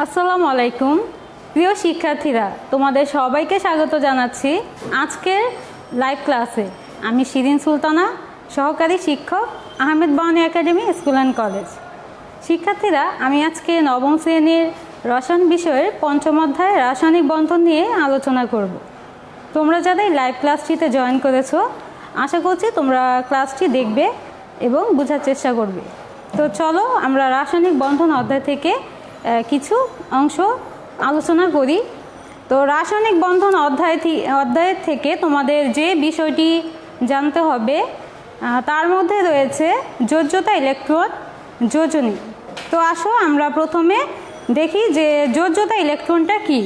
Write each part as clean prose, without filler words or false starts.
আসসালামু আলাইকুম প্রিয় শিক্ষার্থীরা, তোমাদের সবাইকে স্বাগত জানাচ্ছি আজকের লাইভ ক্লাসে। আমি শিরিন সুলতানা, সহকারী শিক্ষক, Ahmed Bawani academy school and college. শিক্ষার্থীরা, আমি আজকে নবম শ্রেণীর রসায়ন বিষয়ের পঞ্চম অধ্যায় রাসায়নিক বন্ধন নিয়ে আলোচনা করব। তোমরা যাদের লাইভ ক্লাসটিতে জয়েন করেছো, আশা করছি তোমরা ক্লাসটি দেখবে এবং বোঝার চেষ্টা করবে। তো চলো আমরা রাসায়নিক বন্ধন অধ্যায় থেকে কিছু অংশ আলোচনা করি। তো রাসায়নিক বন্ধন অধ্যায়ের থেকে তোমাদের যে বিষয়টি জানতে হবে তার মধ্যে রয়েছে যোজ্যতা ইলেকট্রন, যোজনী। তো আসো আমরা প্রথমে দেখি যে যোজ্যতা ইলেকট্রনটা কি।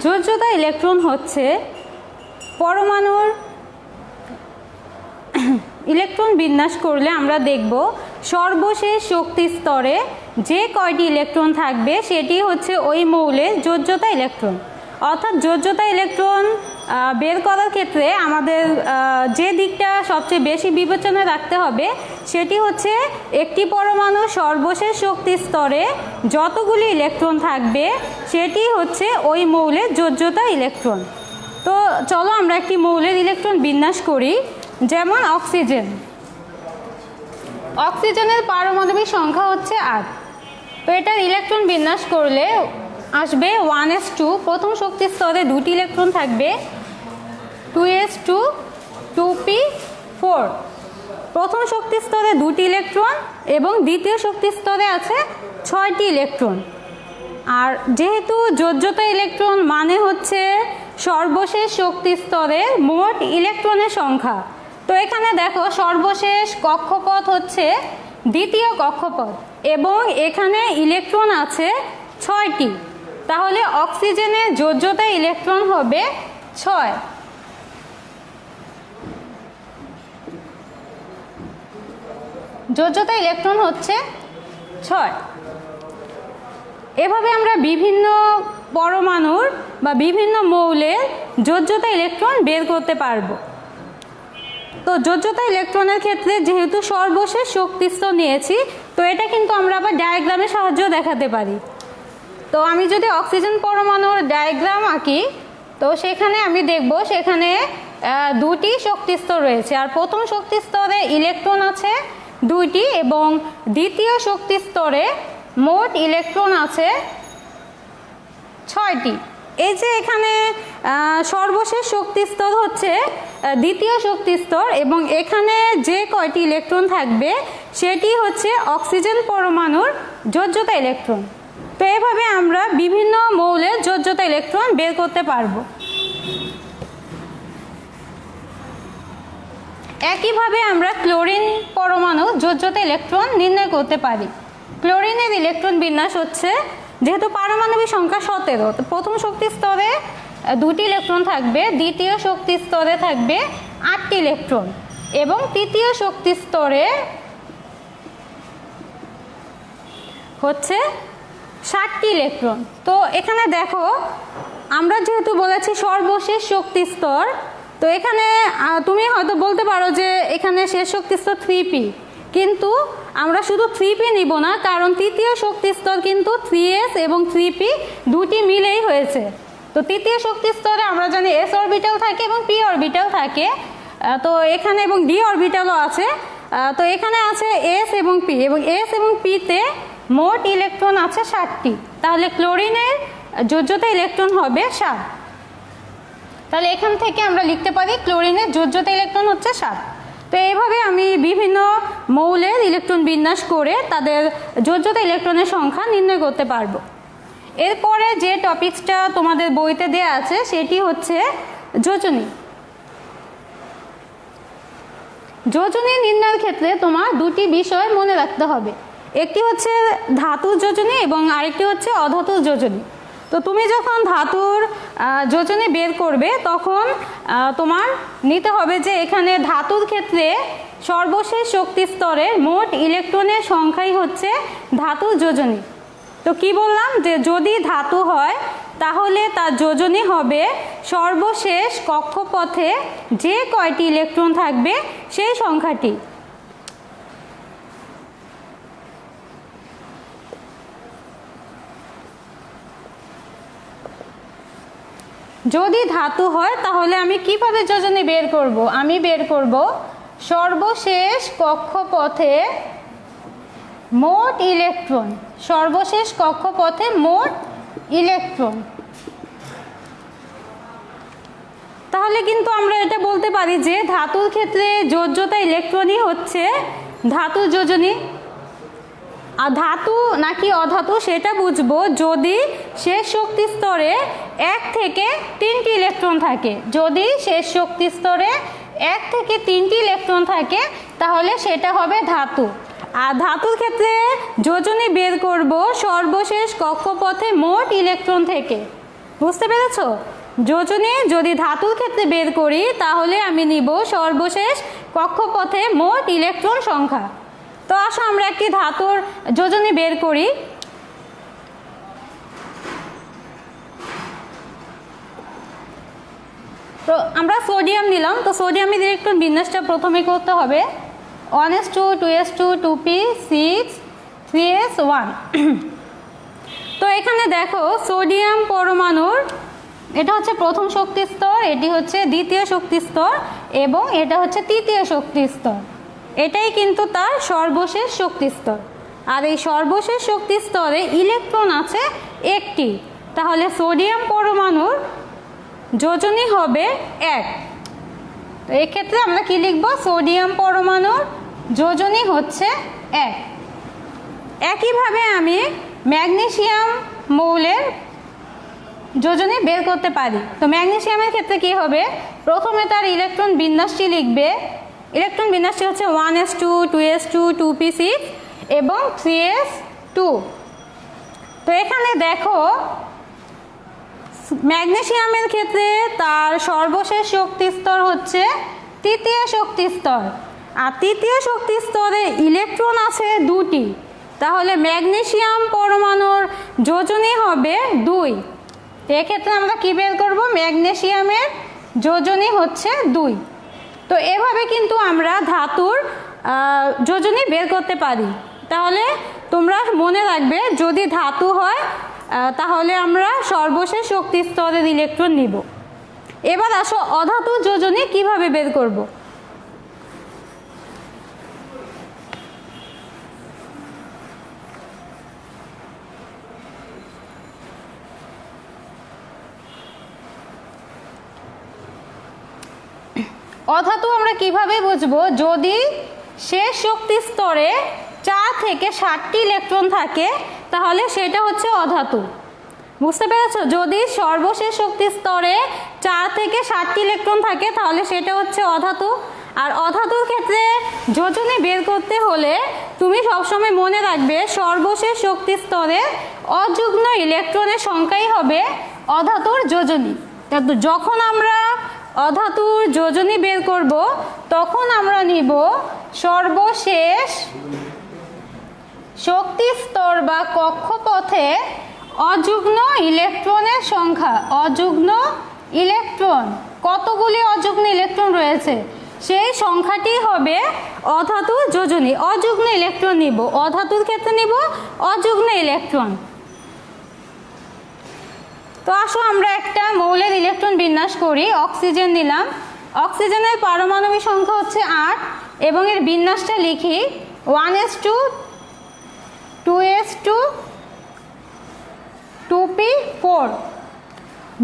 যোজ্যতা ইলেকট্রন হচ্ছে পরমাণুর ইলেকট্রন বিন্যাস করলে আমরা দেখব সর্বশেষ শক্তি স্তরে যে কয়টি ইলেকট্রন থাকবে সেটি হচ্ছে ওই মৌলের যোজ্যতা ইলেকট্রন। অর্থাৎ যোজ্যতা ইলেকট্রন বের করার ক্ষেত্রে আমাদের যে দিকটা সবচেয়ে বেশি বিবেচনায় রাখতে হবে সেটি হচ্ছে একটি পরমাণুর সর্বশেষ শক্তি স্তরে যতগুলি ইলেকট্রন থাকবে সেটি হচ্ছে ওই মৌলের যোজ্যতা ইলেকট্রন। তো চলো আমরা একটি মৌলের ইলেকট্রন বিন্যাস করি। যেমন অক্সিজেন, অক্সিজেনের পারমাণবিক সংখ্যা হচ্ছে 8। তো এটার ইলেকট্রন বিন্যাস করলে আসবে 1s2, প্রথম শক্তি স্তরে দুটি ইলেকট্রন থাকবে, 2s2 2p4, প্রথম শক্তি স্তরে দুটি ইলেকট্রন এবং দ্বিতীয় শক্তি স্তরে আছে 6টি ইলেকট্রন। আর যেহেতু যোজ্যতা ইলেকট্রন মানে হচ্ছে সর্বশেষ শক্তি স্তরের মোট ইলেকট্রনের সংখ্যা, তো এখানে দেখো সর্বশেষ কক্ষপথ হচ্ছে দ্বিতীয় কক্ষপথ এবং এখানে ইলেকট্রন আছে 6টি। তাহলে অক্সিজেনের যোজ্যতা ইলেকট্রন হবে 6। যোজ্যতা ইলেকট্রন হচ্ছে 6। এভাবে আমরা বিভিন্ন পরমাণুর বা বিভিন্ন মৌলের যোজ্যতা ইলেকট্রন বের করতে পারবো। তো যোজ্যতা ইলেকট্রনের ক্ষেত্রে যেহেতু সর্বশেষ শক্তি স্তর নিয়েছি, তো এটা কিন্তু আমরা আবার ডায়াগ্রামের সাহায্যে দেখাতে পারি। তো আমি যদি অক্সিজেন পরমাণুর ডায়াগ্রাম আঁকি, তো সেখানে আমি দেখব সেখানে দুটি শক্তি স্তর রয়েছে, আর প্রথম শক্তি স্তরে ইলেকট্রন আছে 2টি এবং দ্বিতীয় শক্তি স্তরে মোট ইলেকট্রন আছে 6টি। এই যে এখানে সর্বশেষ শক্তি স্তর হচ্ছে দ্বিতীয় শক্তি স্তর এবং এখানে যে কয়টি ইলেকট্রন থাকবে সেটি হচ্ছে অক্সিজেন পরমাণুর যোজ্যতা ইলেকট্রন। তো এভাবে আমরা বিভিন্ন মৌলের যোজ্যতা ইলেকট্রন বের করতে পারবো। একইভাবে আমরা ক্লোরিন পরমাণুর যোজ্যতা ইলেকট্রন নির্ণয় করতে পারি। ক্লোরিনের ইলেকট্রন বিন্যাস হচ্ছে, যেহেতু পারমাণবিক সংখ্যা 17, তো প্রথম শক্তি স্তরে দুটি ইলেকট্রন থাকবে, দ্বিতীয় শক্তি স্তরে থাকবে 8টি ইলেকট্রন এবং তৃতীয় শক্তি স্তরে হচ্ছে 7টি ইলেকট্রন। তো এখানে দেখো আমরা যেহেতু বলেছি সর্বশেষ শক্তি স্তর, তো এখানে তুমি হয়তো বলতে পারো যে এখানে শেষ শক্তি স্তর 3p, কিন্তু আমরা শুধু 3p নিব না, কারণ তৃতীয় শক্তি স্তর কিন্তু 3s এবং 3p দুটি মিলেই হয়েছে। তো তৃতীয় শক্তি স্তরে আমরা জানি s অরবিটাল থাকে এবং p অরবিটাল থাকে, তো এখানে এবং d অরবিটালও আছে। তো এখানে আছে s এবং p এবং s এবং p তে মোট ইলেকট্রন আছে 7টি। তাহলে ক্লোরিনের যোজ্যতা ইলেকট্রন হবে 7। তাহলে এখান থেকে আমরা লিখতে পারি ক্লোরিনের যোজ্যতা ইলেকট্রন হচ্ছে 7। তো এইভাবে আমি বিভিন্ন মৌলের ইলেকট্রন বিন্যাস করে তাদের যোজ্যতা ইলেকট্রনের সংখ্যা নির্ণয় করতে পারবো। এরপরে যে টপিকসটা তোমাদের বইতে দেয়া আছে সেটি হচ্ছে যোজনী। যোজনী নির্ণয়ের ক্ষেত্রে তোমার দুটি বিষয় মনে রাখতে হবে, একটি হচ্ছে ধাতুর যোজনী এবং আরেকটি হচ্ছে অধাতুর যোজনী। তো তুমি যখন ধাতুর যোজনী বের করবে তখন তোমার নিতে হবে যে এখানে ধাতুর ক্ষেত্রে সর্বশেষ শক্তি স্তরের মোট ইলেকট্রনের সংখ্যাই হচ্ছে ধাতুর যোজনী। তো কি বললাম যে যদি ধাতু হয় তাহলে তার যোজনী হবে সর্বশেষ কক্ষপথে যে কয়টি ইলেকট্রন থাকবে সেই সংখ্যাটি। যদি ধাতু হয় তাহলে আমি কিভাবে যোজনী বের করব? আমি বের করব সর্বশেষ কক্ষপথে মোট ইলেকট্রন, সর্বশেষ কক্ষপথে মোট ইলেকট্রন। তাহলে কিন্তু আমরা এটা বলতে পারি যে ধাতুর ক্ষেত্রে যোজ্যতা ইলেকট্রনই হচ্ছে ধাতুর যোজনী। আর ধাতু নাকি অধাতু সেটা বুঝবো যদি শেষ শক্তি স্তরে 1 থেকে 3টি ইলেকট্রন থাকে। যদি শেষ শক্তি স্তরে 1 থেকে 3টি ইলেকট্রন থাকে তাহলে সেটা হবে ধাতু। আর ধাতুর ক্ষেত্রে যোজনী বের করব সর্বশেষ কক্ষপথে মোট ইলেকট্রন থেকে। বুঝতে পেরেছো? যোজনী যদি ধাতুর ক্ষেত্রে বের করি তাহলে আমি নিব সর্বশেষ কক্ষপথে মোট ইলেকট্রন সংখ্যা। তো আসো আমরা একটি ধাতুর যোজনী বের করি। তো আমরা সোডিয়াম নিলাম, তো সোডিয়ামের ইলেকট্রন বিন্যাসটা প্রথমে করতে হবে 1s2 2s2 2p6 3s1। তো এখানে দেখো সোডিয়াম পরমাণুর এটা হচ্ছে প্রথম শক্তি স্তর, এটি হচ্ছে দ্বিতীয় শক্তি স্তর এবং এটা হচ্ছে তৃতীয় শক্তি স্তর। এটাই কিন্তু তার সর্বশেষ শক্তি স্তর। আর এই সর্বশেষ শক্তি স্তরে ইলেকট্রন আছে একটি, তাহলে সোডিয়াম পরমাণুর যোজনী হবে 1। তো এক্ষেত্রে আমরা কি লিখব? সোডিয়াম পরমাণুর যোজনী হচ্ছে 1। একইভাবে আমি ম্যাগনেসিয়াম মৌলের যোজনী বের করতে পারি। তো ম্যাগনেসিয়ামের ক্ষেত্রে কি হবে? প্রথমে তার ইলেকট্রন বিন্যাসটি লিখবে। ইলেকট্রন বিন্যাসটি হচ্ছে 1s2 2s2 2p6 এবং 3s2। তো এখানে দেখো ম্যাগনেসিয়ামের ক্ষেত্রে তার সর্বশেষ শক্তি স্তর হচ্ছে তৃতীয় শক্তি স্তর। আর তৃতীয় শক্তি স্তরে ইলেকট্রন আছে 2টি, তাহলে ম্যাগনেসিয়াম পরমাণুর যোজনী হবে 2। এক্ষেত্রে আমরা কি বের করব? ম্যাগনেসিয়ামের যোজনী হচ্ছে 2। তো এভাবে কিন্তু আমরা ধাতুর যোজনী বের করতে পারি। তাহলে তোমরা মনে রাখবে যদি ধাতু হয় তাহলে আমরা সর্বশেষ শক্তি স্তরের ইলেকট্রন নিব। এবার আসো অধাতুর যোজনী কিভাবে বের করব? অধাতু আমরা কিভাবে বুঝবো? যদি শেষ শক্তি স্তরে 4 থেকে 7টি ইলেকট্রন থাকে তাহলে সেটা হচ্ছে অধাতু। বুঝতে পেরেছো? যদি সর্বশেষ শক্তি স্তরে 4 থেকে 7টি ইলেকট্রন থাকে তাহলে সেটা হচ্ছে অধাতু। আর অধাতুর ক্ষেত্রে যোজনী বের করতে হলে তুমি সবসময় মনে রাখবে সর্বশেষ শক্তি স্তরে অযুগ্ম ইলেকট্রনের সংখ্যাই হবে অধাতুর যোজনী। যখন আমরা অধাতুর যোজনী বের করব তখন আমরা নিব সর্বশেষ শক্তি স্তর বা কক্ষপথে অযুগ্ম ইলেকট্রনের সংখ্যা। অযুগ্ম ইলেকট্রন, কতগুলি অযুগ্ম ইলেকট্রন রয়েছে সেই সংখ্যাটি হবে অধাতুর যোজনী। অযুগ্ম ইলেকট্রন নিব, অধাতুর ক্ষেত্রে নিব অযুগ্ম ইলেকট্রন। তো আসো আমরা একটা মৌলের ইলেকট্রন বিন্যাস করি। অক্সিজেন নিলাম, অক্সিজেনের পারমাণবিক সংখ্যা হচ্ছে 8 এবং এর বিন্যাসটা লিখি 1s2 2s2 2p4।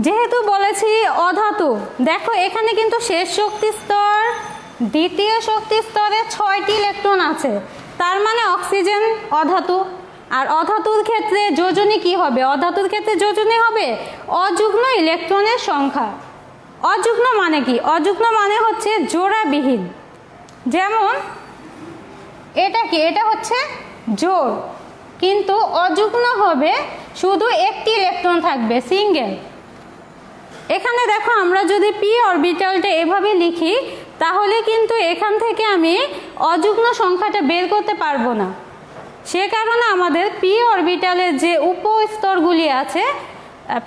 যেহেতু বলেছি অধাতু, দেখো এখানে কিন্তু শেষ শক্তি স্তর দ্বিতীয় শক্তি স্তরে 6টি ইলেকট্রন আছে, তার মানে অক্সিজেন অধাতু। আর অধাতুর ক্ষেত্রে যোজনী কি হবে? অধাতুর ক্ষেত্রে যোজনী হবে অযুগ্ম ইলেকট্রনের সংখ্যা। অযুগ্ম মানে কি? অযুগ্ম মানে হচ্ছে জোড়াবিহীন। যেমন এটা কি? এটা হচ্ছে জোড়, কিন্তু অযুগ্ম হবে শুধু একটি ইলেকট্রন থাকবে, সিঙ্গেল। এখানে দেখো আমরা যদি পি অরবিটালটা এভাবে লিখি তাহলে কিন্তু এখান থেকে আমি অযুগ্ম সংখ্যাটা বের করতে পারবো না। সে কারণে আমাদের পি অরবিটালের যে উপস্তরগুলি আছে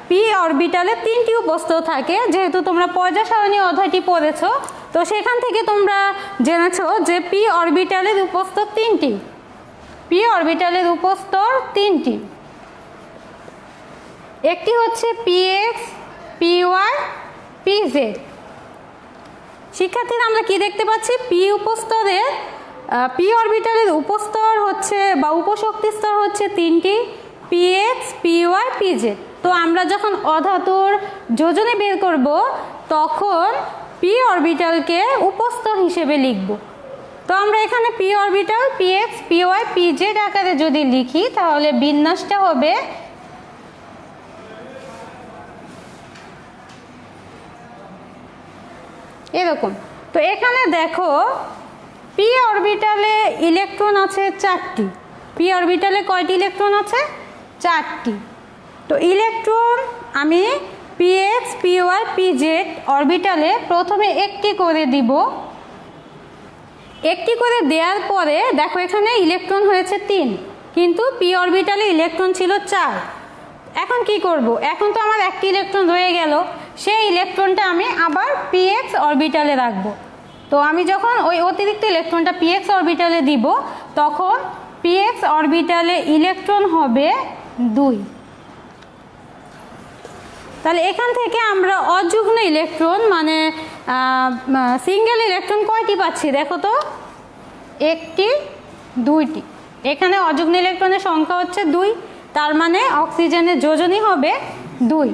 পি অরবিটালে 3টি উপস্তর থাকে। যেহেতু তোমরা পর্যা সারণী অধ্যায়টি পড়েছো, তো সেখান থেকে তোমরা জেনেছো যে পি অরবিটালের উপস্তর 3টি। পি অরবিটালের উপস্তর 3টি। একটি হচ্ছে px, py, pz। শিক্ষার্থীরা আমরা কি দেখতে পাচ্ছি? পি অরবিটালের উপস্তর হচ্ছে বা উপশক্তি স্তর হচ্ছে 3টি, px, py, pz। তো আমরা যখন অধাতুর যোজনী বের করব তখন পি অরবিটালকে উপস্তর হিসেবে লিখব। তো আমরা এখানে P orbital px, py, pz আকারে যদি লিখি তাহলে বিন্যাসটা হবে এরকম। তো এখানে দেখো পি অরবিটালে ইলেকট্রন আছে 4টি। পি অরবিটালে কয়টি ইলেকট্রন আছে? 4টি। তো ইলেকট্রন আমি px, py, pz অরবিটালে প্রথমে একটি করে দিব। একটি করে দেওয়ার পরে দেখো এখানে ইলেকট্রন হয়েছে 3, কিন্তু পি অরবিটালে ইলেকট্রন ছিল 4। এখন কি করব? এখন তো আমার একটি ইলেকট্রন রয়ে গেল, সেই ইলেকট্রনটা আমি আবার px অরবিটালে রাখবো। তো আমি যখন ওই অতিরিক্ত ইলেকট্রনটা px অরবিটালে দিব তখন px অরবিটালে ইলেকট্রন হবে 2। তাহলে এখান থেকে আমরা অযুগ্ম ইলেকট্রন মানে সিঙ্গেল ইলেকট্রন কয়টি পাচ্ছি দেখো তো? 1টি, 2টি। এখানে অযুগ্ম ইলেকট্রনের সংখ্যা হচ্ছে 2, তার মানে অক্সিজেনের যোজনী হবে 2।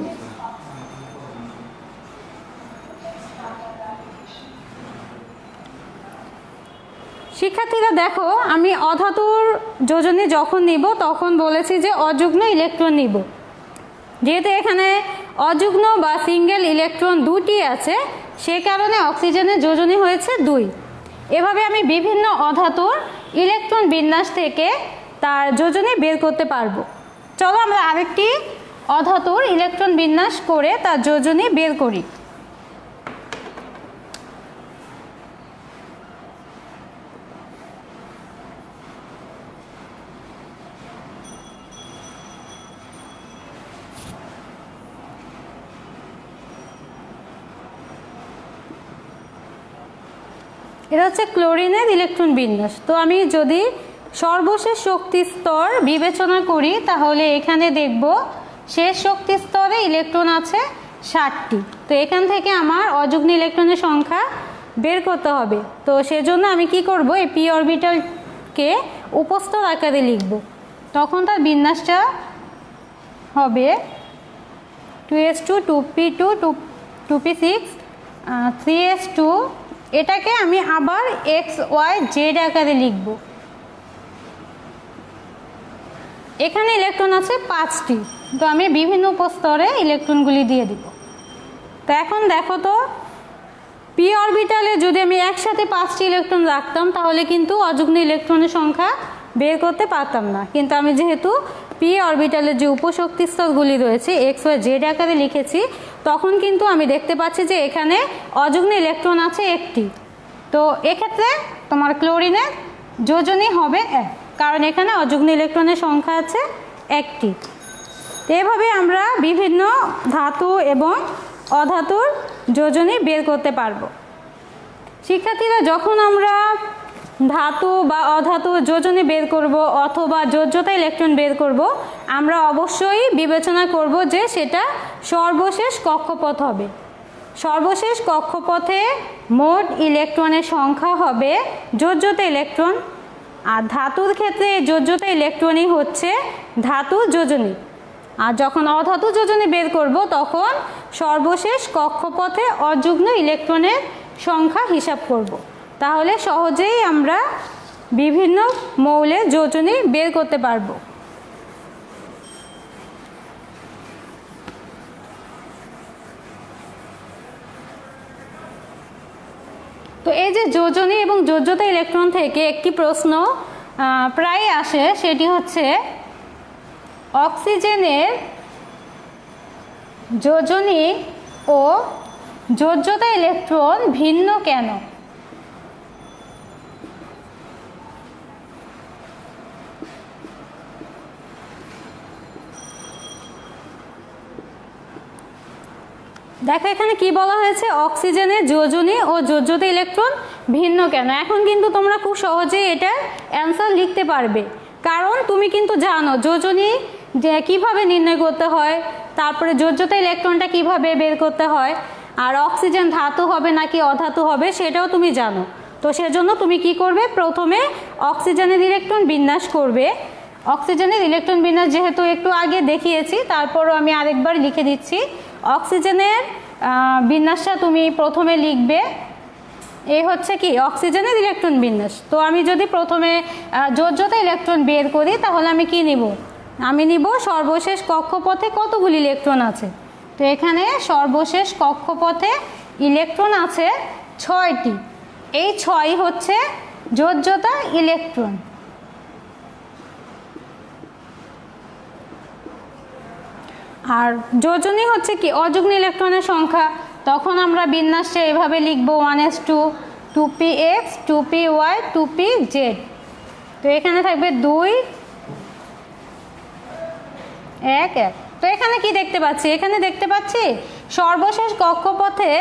শিক্ষার্থীরা দেখো আমি অধাতুর যোজনী যখন নিব তখন বলেছি যে অযুগ্ম ইলেকট্রন নিব। যেহেতু এখানে অযুগ্ম বা সিঙ্গেল ইলেকট্রন 2টি আছে, সে কারণে অক্সিজেনের যোজনী হয়েছে 2। এভাবে আমি বিভিন্ন অধাতুর ইলেকট্রন বিন্যাস থেকে তার যোজনী বের করতে পারবো। চলো আমরা আরেকটি অধাতুর ইলেকট্রন বিন্যাস করে তার যোজনী বের করি। এটা হচ্ছে ক্লোরিনের ইলেকট্রন বিন্যাস। তো আমি যদি সর্বশেষ শক্তি স্তর বিবেচনা করি তাহলে এখানে দেখব শেষ শক্তি স্তরে ইলেকট্রন আছে 60টি। তো এখান থেকে আমার অযুগ্ম ইলেকট্রনের সংখ্যা বের করতে হবে। তো সেজন্য আমি কি করব? এই পি অরবিটালকে উপস্তর আকারে লিখব। তখন তার বিন্যাসটা হবে 2s2, 2p2, 2p6, 3s2। এটাকে আমি আবার এক্স, ওয়াই, জেড আকারে লিখব। এখানে ইলেকট্রন আছে 5টি, তো আমি বিভিন্ন উপস্তরে ইলেকট্রনগুলি দিয়ে দিব। তো এখন দেখো তো পি অরবিটালে যদি আমি একসাথে 5টি ইলেকট্রন রাখতাম তাহলে কিন্তু অযুগ্ম ইলেকট্রনের সংখ্যা বের করতে পারতাম না। কিন্তু আমি যেহেতু পি অরবিটালের যে উপশক্তি স্তরগুলি রয়েছে এক্স, ওয়াই, জেড আকারে লিখেছি, তখন কিন্তু আমি দেখতে পাচ্ছি যে এখানে অযুগ্ম ইলেকট্রন আছে 1টি। তো এক্ষেত্রে তোমার ক্লোরিনের যোজনী হবে 1, কারণ এখানে অযুগ্ম ইলেকট্রনের সংখ্যা আছে 1টি। এভাবে আমরা বিভিন্ন ধাতু এবং অধাতুর যোজনী বের করতে পারবো। শিক্ষার্থীরা যখন আমরা ধাতু বা অধাতুর যোজনী বের করব অথবা যোজ্যতা ইলেকট্রন বের করব, আমরা অবশ্যই বিবেচনা করব যে সেটা সর্বশেষ কক্ষপথ হবে। সর্বশেষ কক্ষপথে মোট ইলেকট্রনের সংখ্যা হবে যোজ্যতা ইলেকট্রন। আর ধাতুর ক্ষেত্রে যোজ্যতা ইলেকট্রনই হচ্ছে ধাতু যোজনী। আর যখন অধাতু যোজনী বের করব তখন সর্বশেষ কক্ষপথে অযুগ্ম ইলেকট্রনের সংখ্যা হিসাব করব। তাহলে সহজেই আমরা বিভিন্ন মৌলের যোজনী বের করতে পারবো। তো এই যে যোজনী এবং যোজ্যতা ইলেকট্রন থেকে একটি প্রশ্ন প্রায় আসে, সেটি হচ্ছে অক্সিজেনের যোজনী ও যোজ্যতা ইলেকট্রন ভিন্ন কেন? দেখো এখানে কি বলা হয়েছে, অক্সিজেনের যোজনী ও যোজ্যতা ইলেকট্রন ভিন্ন কেন। এখন কিন্তু তোমরা খুব সহজেই এটা অ্যান্সার লিখতে পারবে, কারণ তুমি কিন্তু জানো যোজনী যে কীভাবে নির্ণয় করতে হয়, তারপরে যোজ্যতা ইলেকট্রনটা কিভাবে বের করতে হয়, আর অক্সিজেন ধাতু হবে নাকি অধাতু হবে সেটাও তুমি জানো। তো সেজন্য তুমি কি করবে, প্রথমে অক্সিজেনের ইলেকট্রন বিন্যাস করবে। অক্সিজেনের ইলেকট্রন বিন্যাস যেহেতু একটু আগে দেখিয়েছি, তারপরও আমি আরেকবার লিখে দিচ্ছি। অক্সিজেনের বিন্যাসটা তুমি প্রথমে লিখবে, এই হচ্ছে কি অক্সিজেনের ইলেকট্রন বিন্যাস। তো আমি যদি প্রথমে যোজ্যতা ইলেকট্রন বের করি তাহলে আমি কি নিব, আমি নিব সর্বশেষ কক্ষপথে কতগুলি ইলেকট্রন আছে। তো এখানে সর্বশেষ কক্ষপথে ইলেকট্রন আছে 6টি, এই 6 হচ্ছে যোজ্যতা ইলেকট্রন। আর যোজনী হচ্ছে কি অযুগ্ম ইলেকট্রনের সংখ্যা, তখন আমরা বিন্যাসটা এভাবে লিখব 1s2 2px 2py 2pz। তো এখানে থাকবে 2 1 1। তো এখানে কি দেখতে পাচ্ছি, এখানে দেখতে পাচ্ছি সর্বশেষ কক্ষপথে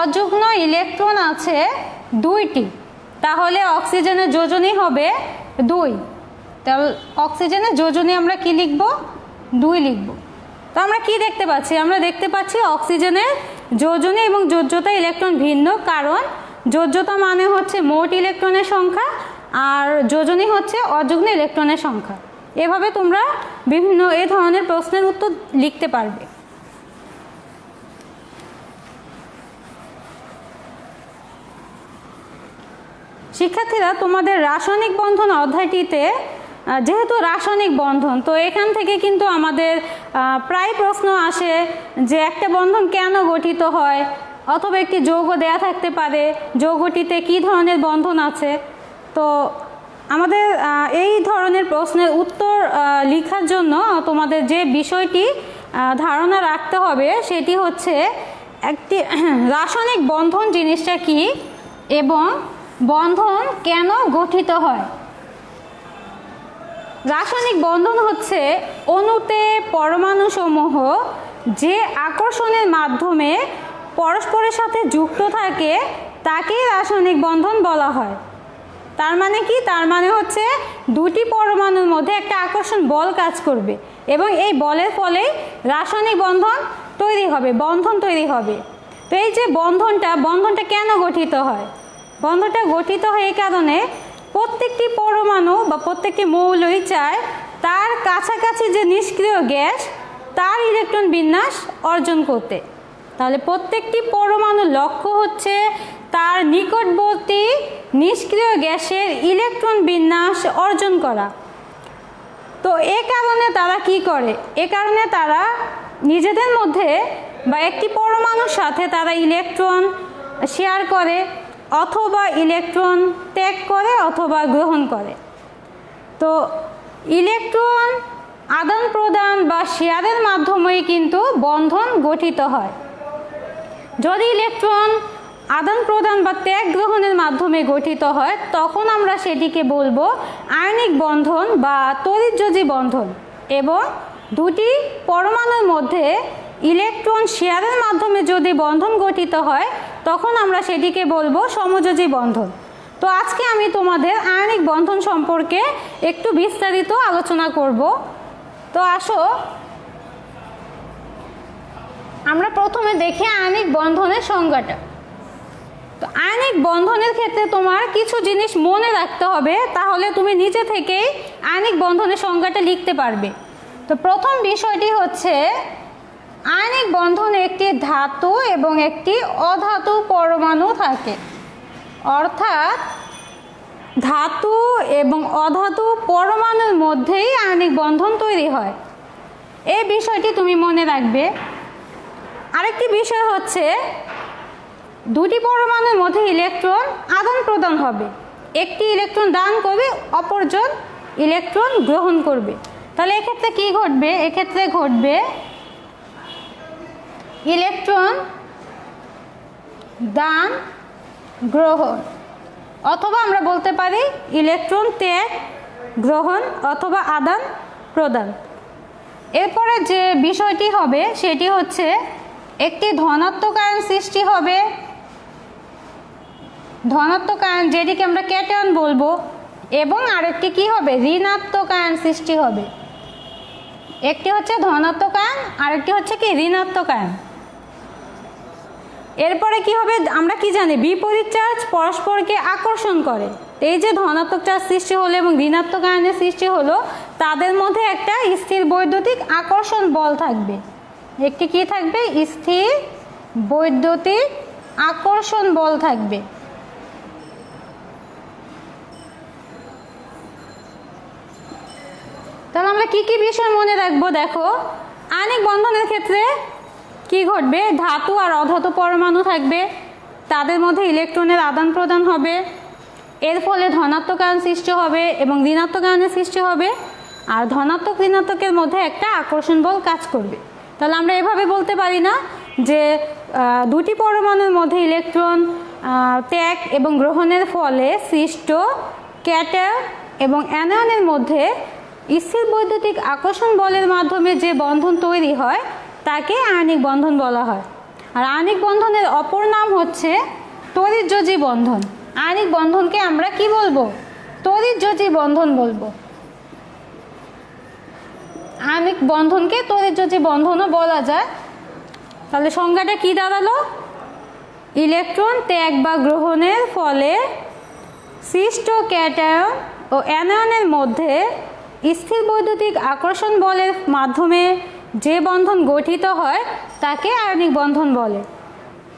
অযুগ্ম ইলেকট্রন আছে 2টি, তাহলে অক্সিজেনের যোজনী হবে 2। তাহলে অক্সিজেনের যোজনী আমরা কি লিখব, 2 লিখব। তো আমরা কি দেখতে পাচ্ছি, আমরা দেখতে পাচ্ছি অক্সিজেনের যোজনী এবং যোজ্যতা ইলেকট্রন ভিন্ন, কারণ যোজ্যতা মানে হচ্ছে মোট ইলেকট্রনের সংখ্যা আর যোজনী হচ্ছে অযুগ্ম ইলেকট্রনের সংখ্যা। এভাবে তোমরা বিভিন্ন এই ধরনের প্রশ্নের উত্তর লিখতে পারবে। শিক্ষার্থীরা, তোমাদের রাসায়নিক বন্ধন অধ্যায়টিতে যেহেতু রাসায়নিক বন্ধন, তো এখান থেকে কিন্তু আমাদের প্রায় প্রশ্ন আসে যে একটা বন্ধন কেন গঠিত হয়, অথবা একটি যৌগ দেয়া থাকতে পারে, যৌগটিতে কি ধরনের বন্ধন আছে। তো আমাদের এই ধরনের প্রশ্নের উত্তর লেখার জন্য তোমাদের যে বিষয়টি ধারণা রাখতে হবে সেটি হচ্ছে একটি রাসায়নিক বন্ধন জিনিসটা কি এবং বন্ধন কেন গঠিত হয়। রাসায়নিক বন্ধন হচ্ছে অণুতে পরমাণুসমূহ যে আকর্ষণের মাধ্যমে পরস্পরের সাথে যুক্ত থাকে তাকেই রাসায়নিক বন্ধন বলা হয়। তার মানে কি, তার মানে হচ্ছে দুটি পরমাণুর মধ্যে একটা আকর্ষণ বল কাজ করবে এবং এই বলের ফলে রাসায়নিক বন্ধন তৈরি হবে, বন্ধন তৈরি হবে। তো এই যে বন্ধনটা কেন গঠিত হয়, বন্ধনটা গঠিত হয় এই কারণে প্রত্যেকটি পরমাণু বা প্রত্যেকটি মৌলই চায় তার কাছাকাছি যে নিষ্ক্রিয় গ্যাস তার ইলেকট্রন বিন্যাস অর্জন করতে। তাহলে প্রত্যেকটি পরমাণুর লক্ষ্য হচ্ছে তার নিকটবর্তী নিষ্ক্রিয় গ্যাসের ইলেকট্রন বিন্যাস অর্জন করা। তো এ কারণে তারা কি করে, এ কারণে তারা নিজেদের মধ্যে বা একটি পরমাণুর সাথে তারা ইলেকট্রন শেয়ার করে অথবা ইলেকট্রন ত্যাগ করে অথবা গ্রহণ করে। তো ইলেকট্রন আদান প্রদান বা শেয়ারের মাধ্যমেই কিন্তু বন্ধন গঠিত হয়। যদি ইলেকট্রন আদান প্রদান বা ত্যাগ গ্রহণের মাধ্যমে গঠিত হয় তখন আমরা সেটিকে বলবো আয়নিক বন্ধন বা তড়িৎযোজী বন্ধন। এবং দুটি পরমাণুর মধ্যে ইলেকট্রন শেয়ারের মাধ্যমে যদি বন্ধন গঠিত হয় তখন আমরা সেটিকে বলবো সমযোজী বন্ধন। তো আজকে আমি তোমাদের আয়নিক বন্ধন সম্পর্কে একটু বিস্তারিত আলোচনা করব। তো আসো আমরা প্রথমে দেখি আয়নিক বন্ধনের সংজ্ঞাটা। তো আয়নিক বন্ধনের ক্ষেত্রে তোমার কিছু জিনিস মনে রাখতে হবে, তাহলে তুমি নিজে থেকেই আয়নিক বন্ধনের সংজ্ঞাটা লিখতে পারবে। তো প্রথম বিষয়টি হচ্ছে আয়নিক বন্ধনে একটি ধাতু এবং একটি অধাতু পরমাণু থাকে, অর্থাৎ ধাতু এবং অধাতু পরমাণুর মধ্যেই আয়নিক বন্ধন তৈরি হয়। এই বিষয়টি তুমি মনে রাখবে। আরেকটি বিষয় হচ্ছে দুটি পরমাণুর মধ্যে ইলেকট্রন আদান প্রদান হবে, একটি ইলেকট্রন দান করবে অপরজন ইলেকট্রন গ্রহণ করবে। তাহলে এক্ষেত্রে কি ঘটবে, এক্ষেত্রে ঘটবে ইলেকট্রন দান গ্রহণ, অথবা আমরা বলতে পারি ইলেকট্রন ত্যাগ গ্রহণ অথবা আদান প্রদান। এরপরে যে বিষয়টি হবে সেটি হচ্ছে একটি ধনাত্মক আয়ন সৃষ্টি হবে, ধনাত্মক আয়ন যেটিকে আমরা ক্যাটায়ন বলবো, এবং আরেকটি কি হবে, ঋণাত্মক আয়ন সৃষ্টি হবে। একটি হচ্ছে ধনাত্মক আয়ন, আরেকটি হচ্ছে কি ঋণাত্মক আয়ন। এরপরে কি হবে, আমরা কি জানি বিপরীত চার্জ পরস্পরকে আকর্ষণ করে। এই যে ধনাত্মক চার্জ সৃষ্টি হলো এবং ঋণাত্মক আয়নের সৃষ্টি হলো, তাদের মধ্যে একটা স্থির বৈদ্যুতিক আকর্ষণ বল থাকবে। একটি কি থাকবে, স্থির বৈদ্যুতিক আকর্ষণ বল থাকবে। তাহলে আমরা কি কি বিষয় মনে রাখবো, দেখো আণবিক বন্ধনের ক্ষেত্রে কি ঘটবে, ধাতু আর অধাতু পরমাণু থাকবে, তাদের মধ্যে ইলেকট্রনের আদান প্রদান হবে, এর ফলে ধনাত্মক আয়ন সৃষ্টি হবে এবং ঋণাত্মক আয়নের সৃষ্টি হবে, আর ধনাত্মক ঋণাত্মকের মধ্যে একটা আকর্ষণ বল কাজ করবে। তাহলে আমরা এভাবে বলতে পারি না যে দুটি পরমাণুর মধ্যে ইলেকট্রন ত্যাগ এবং গ্রহণের ফলে সৃষ্ট ক্যাটায়ন এবং অ্যানায়নের মধ্যে স্থির বৈদ্যুতিক আকর্ষণ বলের মাধ্যমে যে বন্ধন তৈরি হয় তাকে আণবিক বন্ধন বলা হয়। আর আণবিক বন্ধনের অপর নাম হচ্ছে তড়িৎযোজী বন্ধন। আণবিক বন্ধনকে আমরা কি বলবো, তড়িৎযোজী বন্ধন বলবো। আণবিক বন্ধনকে তড়িৎযোজী বন্ধনও বলা যায়। তাহলে সংজ্ঞাটা কি দাঁড়ালো, ইলেকট্রন ত্যাগ বা গ্রহণের ফলে সৃষ্ট ক্যাটায়ন ও অ্যানায়নের মধ্যে স্থির বৈদ্যুতিক আকর্ষণ বলের মাধ্যমে যে বন্ধন গঠিত হয় তাকে আণবিক বন্ধন বলে।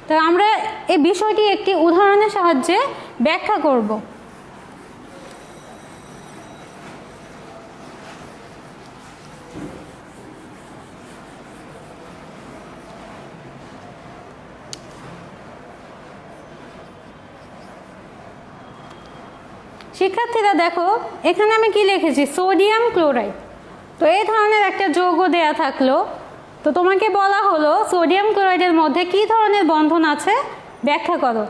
তো আমরা এই বিষয়টি একটি উদাহরণের সাহায্যে ব্যাখ্যা করব। শিক্ষার্থীরা দেখো, এখানে আমি কি লিখেছি, সোডিয়াম ক্লোরাইড। তো এই ধরনের একটা যৌগ দেয়া থাকলো, তো তোমাকে বলা হলো সোডিয়াম ক্লোরাইডের মধ্যে কি ধরনের বন্ধন আছে ব্যাখ্যা করো।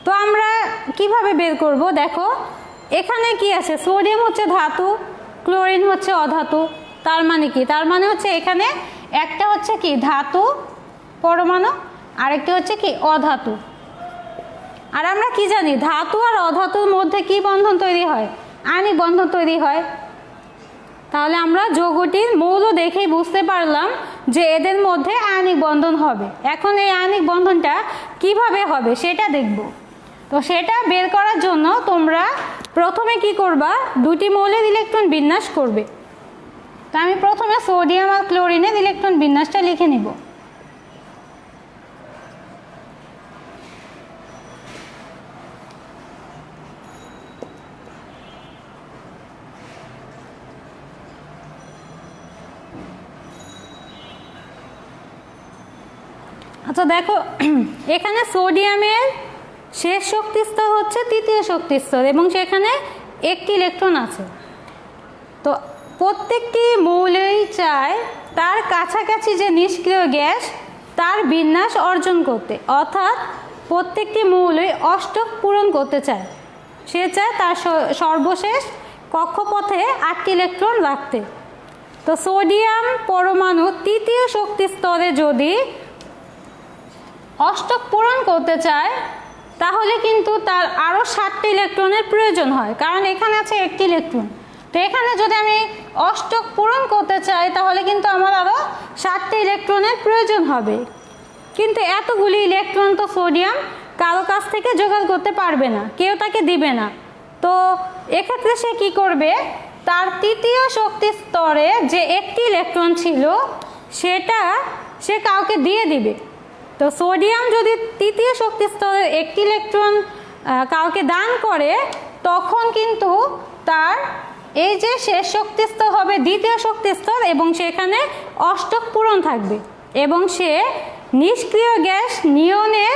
তো আমরা কিভাবে বের করব, দেখো এখানে কি আছে, সোডিয়াম হচ্ছে ধাতু, ক্লোরিন হচ্ছে অধাতু। তার মানে কি, তার মানে হচ্ছে এখানে একটা হচ্ছে কি ধাতু পরমাণু, আরেকটি হচ্ছে কি অধাতু। আর আমরা কি জানি, ধাতু আর অধাতুর মধ্যে কি বন্ধন তৈরি হয়, আণবিক বন্ধন তৈরি হয়। তাহলে আমরা যৌগটির মৌল দেখেই বুঝতে পারলাম যে এদের মধ্যে আণবিক বন্ধন হবে। এখন এই আণবিক বন্ধনটা কিভাবে হবে সেটা দেখব। তো সেটা বের করার জন্য তোমরা প্রথমে কি করবা, দুটি মৌলের ইলেকট্রন বিন্যাস করবে। তো আমি প্রথমে সোডিয়াম আর ক্লোরিনের ইলেকট্রন বিন্যাসটা লিখে নিব। আচ্ছা দেখো, এখানে সোডিয়ামের শেষ শক্তি স্তর হচ্ছে তৃতীয় শক্তি স্তর এবং সেখানে একটি ইলেকট্রন আছে। তো প্রত্যেকটি মৌলই চায় তার কাছাকাছি যে নিষ্ক্রিয় গ্যাস তার বিন্যাস অর্জন করতে, অর্থাৎ প্রত্যেকটি মৌলই অষ্টক পূরণ করতে চায়। সে চায় তার সর্বশেষ কক্ষপথে 8টি ইলেকট্রন রাখতে। তো সোডিয়াম পরমাণু তৃতীয় শক্তি স্তরে যদি অষ্টক পূরণ করতে চায় তাহলে কিন্তু তার আরও 7টি ইলেকট্রনের প্রয়োজন হয়, কারণ এখানে আছে একটি ইলেকট্রন। তো এখানে যদি আমি অষ্টক পূরণ করতে চাই তাহলে কিন্তু আমার আরও 7টি ইলেকট্রনের প্রয়োজন হবে। কিন্তু এতগুলি ইলেকট্রন তো সোডিয়াম কারো কাছ থেকে জোগাড় করতে পারবে না, কেউ তাকে দিবে না। তো এক্ষেত্রে সে কি করবে, তার তৃতীয় শক্তি স্তরে যে একটি ইলেকট্রন ছিল সেটা সে কাউকে দিয়ে দিবে। তো সোডিয়াম যদি তৃতীয় শক্তি স্তরের একটি ইলেকট্রন কাউকে দান করে তখন কিন্তু তার এই যে শেষ শক্তি স্তর হবে দ্বিতীয় শক্তি স্তর এবং সেখানে অষ্টক পূরণ থাকবে এবং সে নিষ্ক্রিয় গ্যাস নিয়নের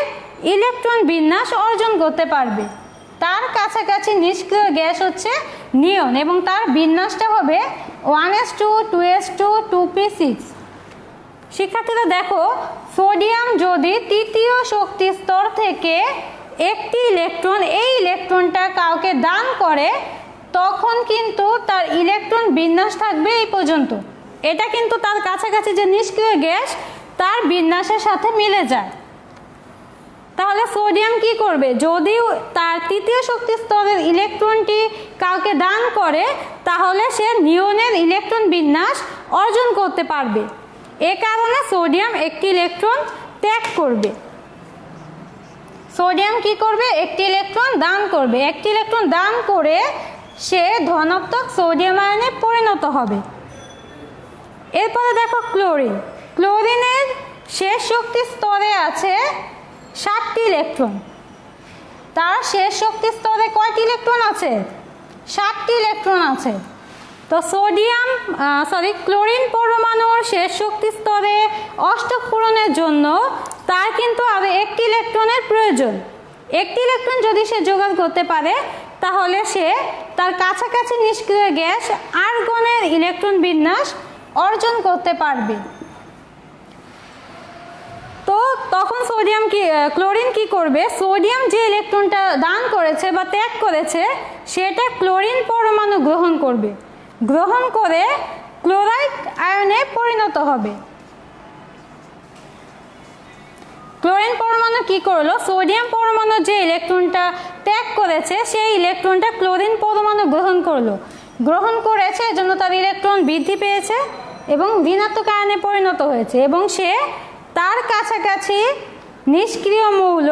ইলেকট্রন বিন্যাস অর্জন করতে পারবে। তার কাছাকাছি নিষ্ক্রিয় গ্যাস হচ্ছে নিয়ন এবং তার বিন্যাসটা হবে 1s2 2s2 2p6। শিক্ষার্থীরা দেখো, সোডিয়াম যদি তৃতীয় শক্তি স্তর থেকে একটি ইলেকট্রন এই ইলেকট্রনটা কাউকে দান করে তখন কিন্তু তার ইলেকট্রন বিন্যাস থাকবে এই পর্যন্ত। এটা কিন্তু তার কাছাকাছি যে নিষ্ক্রিয় গ্যাস তার বিন্যাসের সাথে মিলে যায়। তাহলে সোডিয়াম কি করবে, যদি তার তৃতীয় শক্তি স্তরের ইলেকট্রনটি কাউকে দান করে তাহলে সে নিয়নের ইলেকট্রন বিন্যাস অর্জন করতে পারবে। এ কারণে সোডিয়াম একটি ইলেকট্রন ত্যাগ করবে। সোডিয়াম কি করবে, একটি ইলেকট্রন দান করবে। একটি ইলেকট্রন দান করে সে ধনাত্মক সোডিয়াম আয়নে পরিণত হবে। এরপরে দেখো ক্লোরিন। ক্লোরিনের শেষ শক্তি স্তরে আছে 7টি ইলেকট্রন। তার শেষ শক্তি স্তরে কয়টি ইলেকট্রন আছে, 7টি ইলেকট্রন আছে। তো ক্লোরিন পরমাণুর শেষ শক্তি স্তরে অষ্টক পূরণের জন্য তার কিন্তু আরও একটি ইলেকট্রনের প্রয়োজন। একটি ইলেকট্রন যদি সে জোগাড় করতে পারে তাহলে সে তার কাছাকাছি নিষ্ক্রিয় গ্যাস আর্গনের ইলেকট্রন বিন্যাস অর্জন করতে পারবে। তো তখন ক্লোরিন কি করবে, সোডিয়াম যে ইলেকট্রনটা দান করেছে বা ত্যাগ করেছে সেটা ক্লোরিন পরমাণু গ্রহণ করবে। গ্রহণ করে ক্লোরাইড আয়নে পরিণত হবে। ক্লোরিন পরমাণু কি করলো, সোডিয়াম পরমাণু যে ইলেকট্রনটা ত্যাগ করেছে সেই ইলেকট্রনটা ক্লোরিন পরমাণু গ্রহণ করেছে, এজন্য তার ইলেকট্রন বৃদ্ধি পেয়েছে এবং ঋণাত্মক আয়নে পরিণত হয়েছে এবং সে তার কাছাকাছি নিষ্ক্রিয় মৌল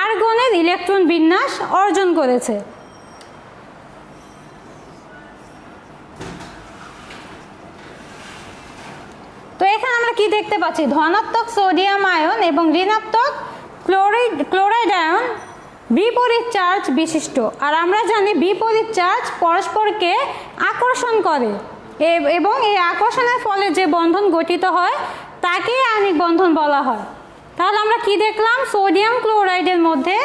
আর্গনের ইলেকট্রন বিন্যাস অর্জন করেছে। তো এখানে আমরা কি দেখতে পাচ্ছি, ধনাত্মক সোডিয়াম আয়ন এবং ঋণাত্মক ক্লোরাইড আয়ন বিপরীত চার্জ বিশিষ্ট। আর আমরা জানি বিপরীত চার্জ পরস্পরকে আকর্ষণ করে এবং এই আকর্ষণের ফলে যে বন্ধন গঠিত হয় তাকেই আয়নিক বন্ধন বলা হয়। তাহলে আমরা কি দেখলাম, সোডিয়াম ক্লোরাইডের মধ্যে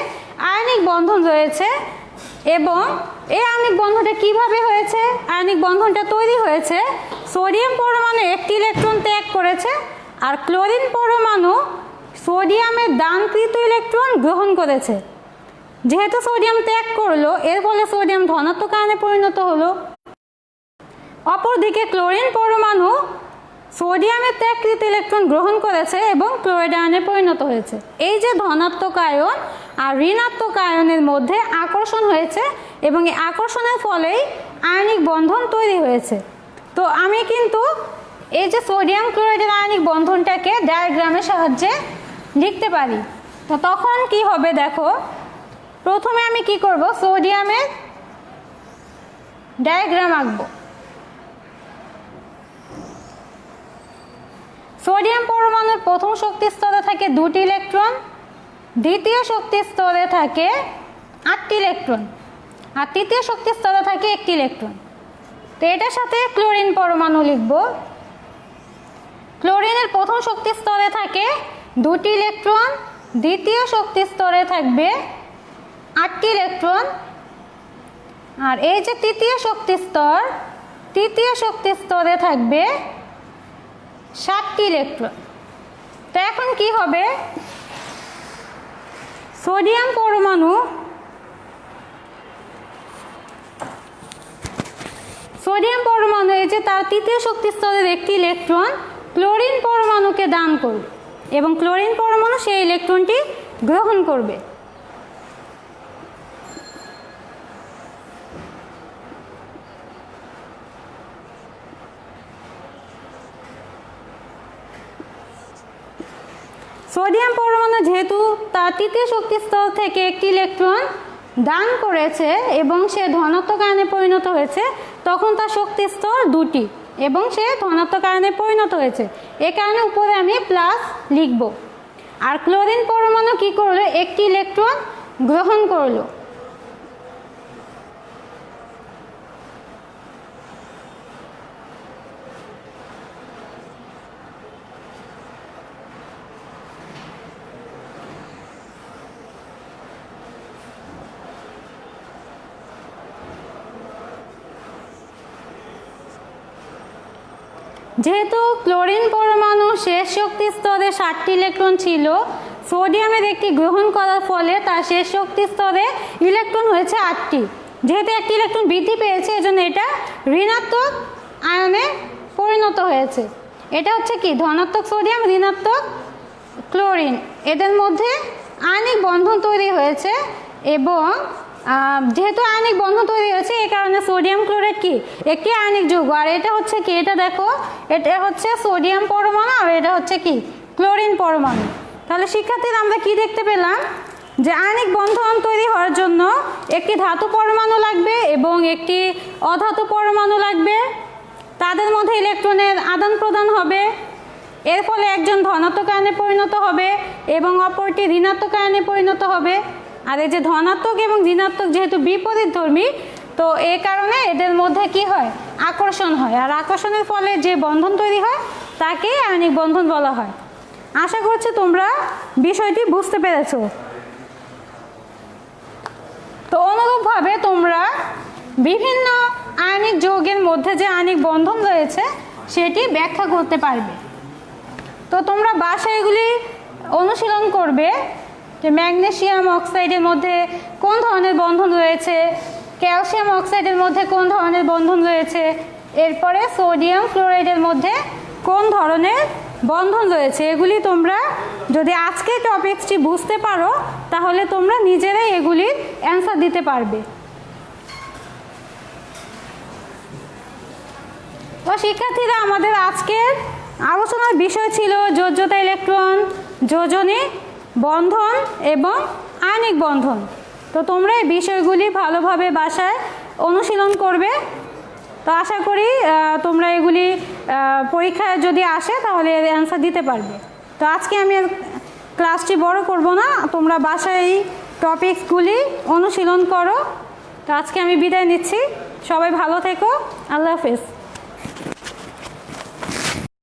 আয়নিক বন্ধন রয়েছে এবং এই আয়নিক বন্ধনটা কিভাবে হয়েছে, আয়নিক বন্ধনটা তৈরি হয়েছে সোডিয়াম পরমাণু একটি ইলেকট্রন ত্যাগ করেছে আর ক্লোরিন পরমাণু সোডিয়ামের দানকৃত ইলেকট্রন গ্রহণ করেছে। যেহেতু সোডিয়াম ত্যাগ করলো এর ফলে সোডিয়াম ধনাত্মক আয়নে পরিণত হলো। অপরদিকে ক্লোরিন পরমাণু সোডিয়ামের ত্যাগকৃত ইলেকট্রন গ্রহণ করেছে এবং ক্লোরাইড আয়নে পরিণত হয়েছে। এই যে ধনাত্মক আয়ন আর ঋণাত্মক আয়নের মধ্যে আকর্ষণ হয়েছে এবং এই আকর্ষণের ফলেই আয়নিক বন্ধন তৈরি হয়েছে। তো আমি কিন্তু এই যে সোডিয়াম ক্লোরাইডের আয়নিক বন্ধনটাকে ডায়াগ্রামের সাহায্যে লিখতে পারি। তো তখন কি হবে দেখো, প্রথমে আমি কি করব, সোডিয়ামের ডায়াগ্রাম আঁকবো। সোডিয়াম পরমাণুর প্রথম শক্তি স্তরে থাকে 2টি ইলেকট্রন, দ্বিতীয় শক্তি স্তরে থাকে 8টি ইলেকট্রন আর তৃতীয় শক্তি স্তরে থাকে 1টি ইলেকট্রন। তো এটার সাথে ক্লোরিন পরমাণু লিখব। ক্লোরিনের প্রথম শক্তি স্তরে থাকে 2টি ইলেকট্রন, দ্বিতীয় শক্তি স্তরে থাকবে 8টি ইলেকট্রন আর এই যে তৃতীয় শক্তি স্তরে থাকবে 7টি ইলেকট্রন। তো এখন কি হবে, সোডিয়াম পরমাণু এই যে তার তৃতীয় শক্তি স্তরের একটি ইলেকট্রন ক্লোরিন পরমাণুকে দান করবে এবং ক্লোরিন পরমাণু সেই ইলেকট্রনটি গ্রহণ করবে। সোডিয়াম পরমাণু যেহেতু তার তৃতীয় শক্তি স্তর থেকে একটি ইলেকট্রন দান করেছে এবং সে ধনাত্মক আয়নে পরিণত হয়েছে, তখন তার শক্তি স্তর 2টি এবং সে ধনাত্মক আয়নে পরিণত হয়েছে। এ কারণে উপরে আমি প্লাস লিখব। আর ক্লোরিন পরমাণু কি করলো, একটি ইলেকট্রন গ্রহণ করলো। যেহেতু ক্লোরিন পরমাণু শেষ শক্তি স্তরে 7টি ইলেকট্রন ছিল, সোডিয়ামের একটি গ্রহণ করার ফলে তার শেষ শক্তি স্তরে ইলেকট্রন হয়েছে 8টি। যেহেতু একটি ইলেকট্রন বৃদ্ধি পেয়েছে এজন্য এটা ঋণাত্মক আয়নে পরিণত হয়েছে। এটা হচ্ছে কি ধনাত্মক সোডিয়াম ঋণাত্মক ক্লোরিন, এদের মধ্যে আয়নিক বন্ধন তৈরি হয়েছে এবং যেহেতু আয়নিক বন্ধন তৈরি হয়েছে এই কারণে সোডিয়াম ক্লোরাইড কি একটি আয়নিক যৌগ। আর এটা হচ্ছে কি, এটা দেখো, এটা হচ্ছে সোডিয়াম পরমাণু আর এটা হচ্ছে কি ক্লোরিন পরমাণু। তাহলে শিক্ষার্থীরা আমরা কি দেখতে পেলাম যে আয়নিক বন্ধন তৈরি হওয়ার জন্য একটি ধাতু পরমাণু লাগবে এবং একটি অধাতু পরমাণু লাগবে, তাদের মধ্যে ইলেকট্রনের আদান প্রদান হবে, এর ফলে একজন ধনাত্মক আয়নে পরিণত হবে এবং অপরটি ঋণাত্মক আয়নে পরিণত হবে। আর এই যে ধনাত্মক এবং ঋণাত্মক যেহেতু বিপরীতধর্মী, তো এই কারণে এদের মধ্যে কি হয় আকর্ষণ হয়, আর আকর্ষণের ফলে যে বন্ধন তৈরি হয় তাকে আয়নিক বন্ধন বলা হয়। আশা করছি তোমরা বিষয়টি বুঝতে পেরেছো। তো অনুরূপভাবে তোমরা বিভিন্ন আয়নিক যৌগের মধ্যে যে আয়নিক বন্ধন রয়েছে সেটি ব্যাখ্যা করতে পারবে। তো তোমরা বাসায় এগুলি অনুশীলন করবে যে ম্যাগনেসিয়াম অক্সাইডের মধ্যে কোন ধরনের বন্ধন রয়েছে, ক্যালসিয়াম অক্সাইডের মধ্যে কোন ধরনের বন্ধন রয়েছে, এরপরে সোডিয়াম ক্লোরাইডের মধ্যে কোন ধরনের বন্ধন রয়েছে। এগুলি তোমরা যদি আজকে টপিকসটি বুঝতে পারো তাহলে তোমরা নিজেরাই এগুলির অ্যান্সার দিতে পারবে। তো শিক্ষার্থীরা আমাদের আজকের আলোচনার বিষয় ছিল যোজ্যতা ইলেকট্রন, যোজনী বন্ধন এবং আয়নিক বন্ধন। তো তোমরা এই বিষয়গুলি ভালোভাবে বাসায় অনুশীলন করবে। তো আশা করি তোমরা এগুলি পরীক্ষায় যদি আসে তাহলে এর অ্যান্সার দিতে পারবে। তো আজকে আমি ক্লাসটি বড় করব না, তোমরা বাসায় এই টপিকসগুলি অনুশীলন করো। তো আজকে আমি বিদায় নিচ্ছি, সবাই ভালো থেকো, আল্লাহ হাফেজ।